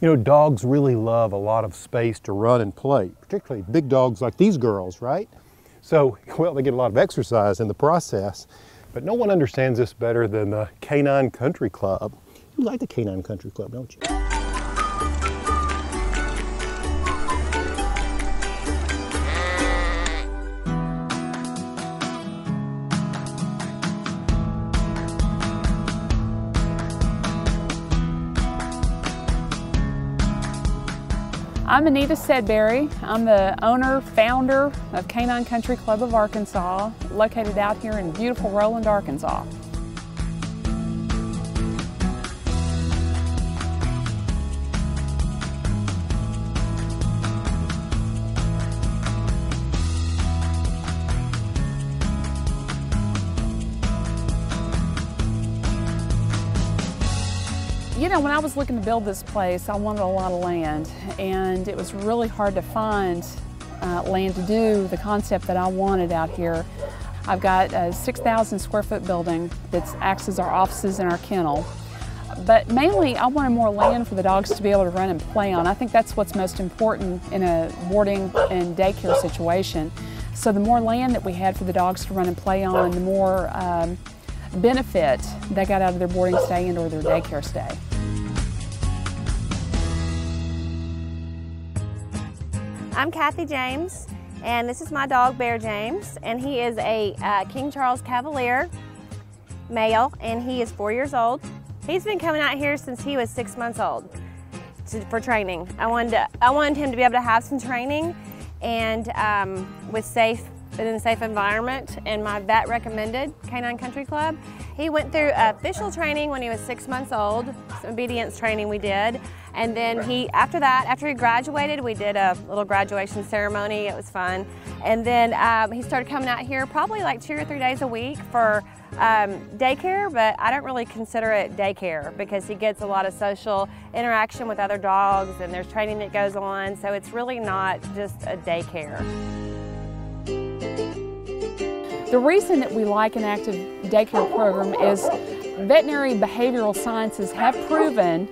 You know, dogs really love a lot of space to run and play, particularly big dogs like these girls, right? So, well, they get a lot of exercise in the process, but no one understands this better than the Canine Country Club. You like the Canine Country Club, don't you? I'm Anita Sedberry. I'm the owner, founder of Canine Country Club of Arkansas, located out here in beautiful Roland, Arkansas. You know, when I was looking to build this place, I wanted a lot of land, and it was really hard to find land to do the concept that I wanted out here. I've got a 6,000 square foot building that acts as our offices and our kennel. But mainly, I wanted more land for the dogs to be able to run and play on. I think that's what's most important in a boarding and daycare situation. So the more land that we had for the dogs to run and play on, the more benefit they got out of their boarding stay and or their daycare stay. I'm Kathy James, and this is my dog Bear James, and he is a King Charles Cavalier male, and he is 4 years old. He's been coming out here since he was 6 months old for training. I wanted him to be able to have some training and in a safe environment, and my vet recommended Canine Country Club. He went through official training when he was 6 months old, some obedience training we did, and then after he graduated, we did a little graduation ceremony. It was fun, and then he started coming out here probably like 2 or 3 days a week for daycare, but I don't really consider it daycare because he gets a lot of social interaction with other dogs, and there's training that goes on, so it's really not just a daycare. The reason that we like an active daycare program is veterinary behavioral sciences have proven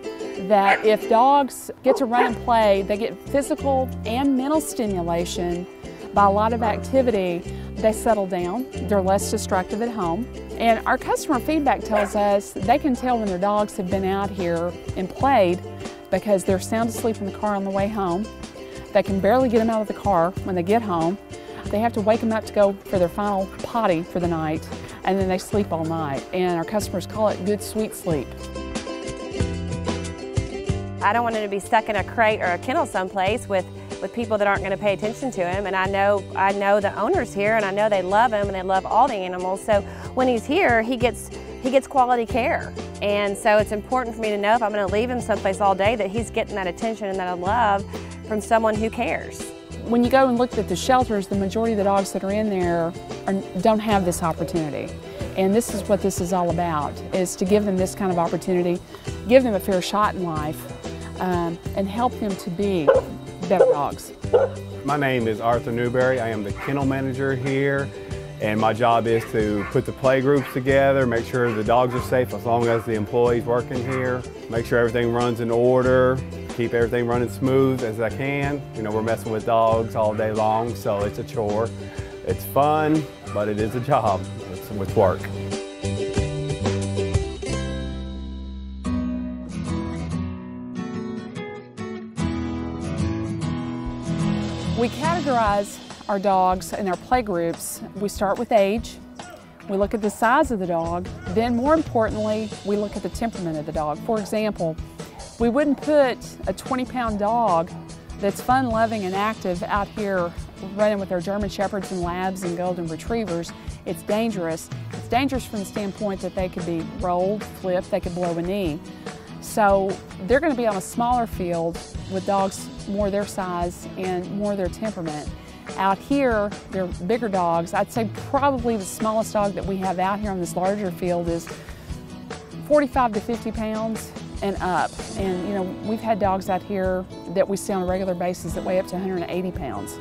that if dogs get to run and play, they get physical and mental stimulation by a lot of activity. They settle down, they're less destructive at home. And our customer feedback tells us they can tell when their dogs have been out here and played because they're sound asleep in the car on the way home. They can barely get them out of the car when they get home. They have to wake them up to go for their final potty for the night, and then they sleep all night. And our customers call it good, sweet sleep. I don't want him to be stuck in a crate or a kennel someplace with people that aren't going to pay attention to him. And I know the owners here, and I know they love him and they love all the animals. So when he's here, he gets quality care. And so it's important for me to know if I'm going to leave him someplace all day that he's getting that attention and that love from someone who cares. When you go and look at the shelters, the majority of the dogs that are in there don't have this opportunity. And this is what this is all about, is to give them this kind of opportunity, give them a fair shot in life, and help them to be better dogs. My name is Arthur Newberry. I am the kennel manager here, and my job is to put the play groups together, make sure the dogs are safe as long as the employees working here, make sure everything runs in order, keep everything running smooth as I can. You know, we're messing with dogs all day long, so it's a chore. It's fun, but it is a job. It's with work. We categorize our dogs in our play groups. We start with age, we look at the size of the dog, then more importantly, we look at the temperament of the dog. For example, we wouldn't put a 20-pound dog that's fun-loving and active out here running with our German Shepherds and Labs and Golden Retrievers. It's dangerous. It's dangerous from the standpoint that they could be rolled, flipped, they could blow a knee. So they're going to be on a smaller field with dogs more their size and more their temperament. Out here, they're bigger dogs. I'd say probably the smallest dog that we have out here on this larger field is 45 to 50 pounds and up. And you know, we've had dogs out here that we see on a regular basis that weigh up to 180 pounds.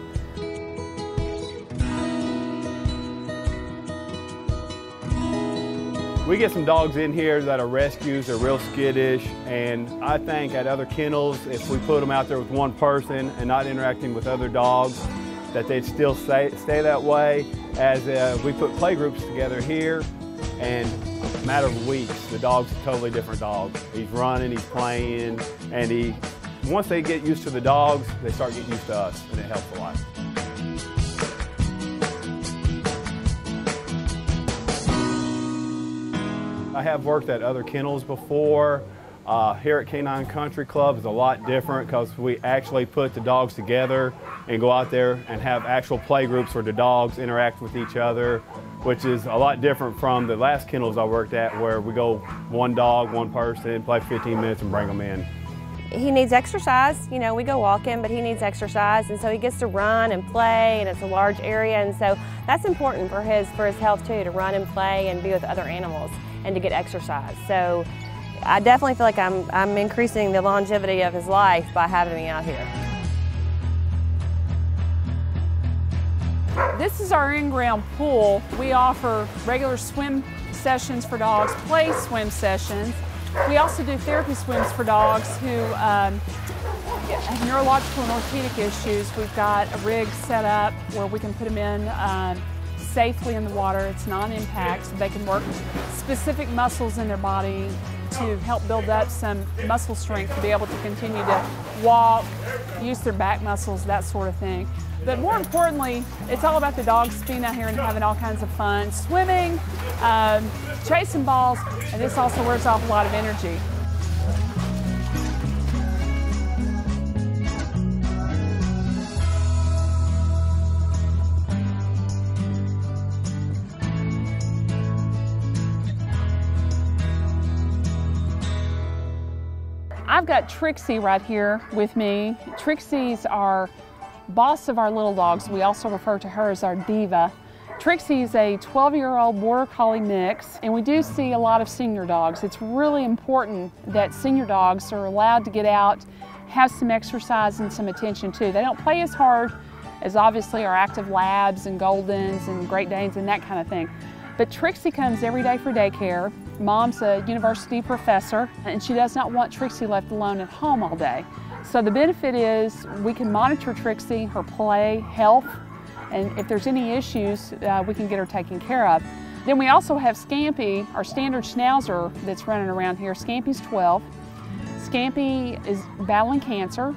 We get some dogs in here that are rescues, they're real skittish, and I think at other kennels, if we put them out there with one person and not interacting with other dogs, that they'd still stay that way. As we put play groups together here, and in a matter of weeks, the dog's a totally different dog. He's running, he's playing, and once they get used to the dogs, they start getting used to us, and it helps a lot. I have worked at other kennels before. Here at Canine Country Club is a lot different because we actually put the dogs together and go out there and have actual play groups where the dogs interact with each other, which is a lot different from the last kennels I worked at where we go one dog, one person, play 15 minutes and bring them in. He needs exercise. You know, we go walking, but he needs exercise, and so he gets to run and play, and it's a large area, and so that's important for his health too, to run and play and be with other animals and to get exercise. So I definitely feel like I'm increasing the longevity of his life by having me out here. This is our in-ground pool. We offer regular swim sessions for dogs, play swim sessions. We also do therapy swims for dogs who have neurological and orthopedic issues. We've got a rig set up where we can put them in safely in the water. It's non-impact, so they can work specific muscles in their body to help build up some muscle strength to be able to continue to walk, use their back muscles, that sort of thing. But more importantly, it's all about the dogs being out here and having all kinds of fun, swimming, chasing balls, and this also wears off a lot of energy. I've got Trixie right here with me. Trixie's our boss of our little dogs. We also refer to her as our diva. Trixie's a 12-year-old Border Collie mix, and we do see a lot of senior dogs. It's really important that senior dogs are allowed to get out, have some exercise and some attention too. They don't play as hard as obviously our active labs and Goldens and Great Danes and that kind of thing. But Trixie comes every day for daycare. Mom's a university professor, and she does not want Trixie left alone at home all day. So the benefit is we can monitor Trixie, her play, health, and if there's any issues, we can get her taken care of. Then we also have Scampy, our standard schnauzer that's running around here. Scampy's 12. Scampy is battling cancer.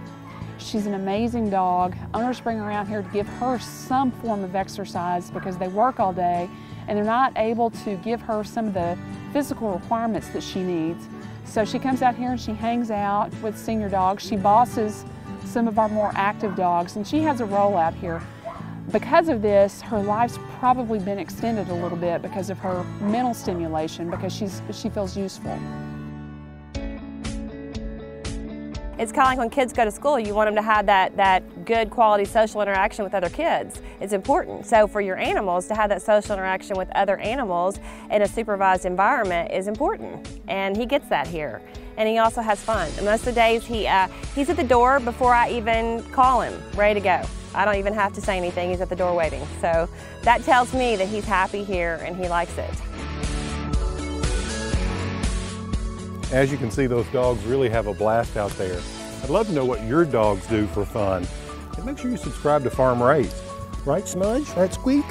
She's an amazing dog. Owners bring her around here to give her some form of exercise because they work all day and they're not able to give her some of the physical requirements that she needs. So she comes out here and she hangs out with senior dogs. She bosses some of our more active dogs, and she has a role out here. Because of this, her life's probably been extended a little bit because of her mental stimulation, because she feels useful. It's kind of like when kids go to school, you want them to have that good quality social interaction with other kids. It's important. So for your animals, to have that social interaction with other animals in a supervised environment is important. And he gets that here. And he also has fun. And most of the days he's at the door before I even call him, ready to go. I don't even have to say anything, he's at the door waiting. So that tells me that he's happy here and he likes it. As you can see, those dogs really have a blast out there. I'd love to know what your dogs do for fun. And make sure you subscribe to Farm Raised. Right, Smudge? Right, Squeak?